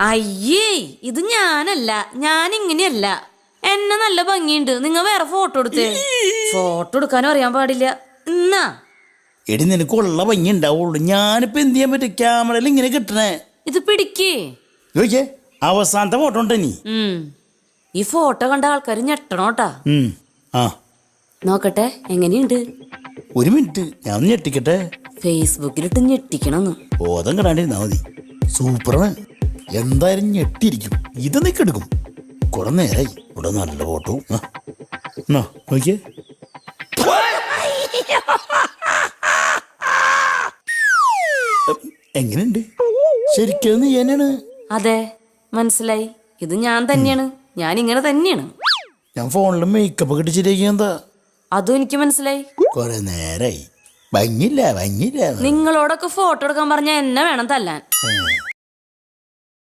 അയ്യേ, ഇത് ഞാനല്ല, ഞാനിങ്ങനെയല്ല. എന്നെ നല്ല ഭംഗിയുണ്ട്. നിങ്ങൾ വേറെ ഫോട്ടോ എടുത്തേ. ഫോട്ടോ എടുക്കാനും അറിയാൻ പാടില്ല. എന്നാ എടി നിനക്കുള്ള ഭംഗി ഉണ്ടാവുള്ളൂ. ഞാനിപ്പോ എന്ത് ചെയ്യാൻ പറ്റും? ക്യാമറയിൽ ഇങ്ങനെ കിട്ടണേ. ഇത് പിടിക്കേ. ചോദിക്കേ, അവസാനത്തെ ഫോട്ടോ ഉണ്ടോ നീ? ഈ ഫോട്ടോ കണ്ട ആൾക്കാർ ഞെട്ടണോട്ടാ. ആ നോക്കട്ടെ എങ്ങനെയുണ്ട്. ഒരു മിനിറ്റ്, ഞാൻ ഞെട്ടിക്കട്ടെ. ഫേസ്ബുക്കിലിട്ട് ഞെട്ടിക്കണമെന്ന്. ബോധം കിടാണ്ടിരുന്നാ മതി. സൂപ്പറാണ്. എന്തായാലും ഞെട്ടിയിരിക്കും. ഇത് നീ എടുക്കും. കുറെ നേരായി ഇവിടെ നല്ല ഫോട്ടോ. നോക്കിയേ. എങ്ങനെയുണ്ട്? ശരിക്കും നീ തന്നെയാണ്? അതെ, മനസ്സിലായി. ഇത് ഞാൻ തന്നെയാണ്. ഞാൻ ഇങ്ങനെ തന്നെയാണ്. ഞാൻ ഫോണിൽ മേക്കപ്പ് ഒക്കെ ഇട്ടിച്ചിരിക്കുക. എന്താ? അതും എനിക്ക് മനസ്സിലായി. കൊറേ നേരായി. ഭംഗിയില്ല. നിങ്ങളോടൊക്കെ ഫോട്ടോ എടുക്കാൻ പറഞ്ഞാൽ എന്നെ വേണം തല്ലാൻ.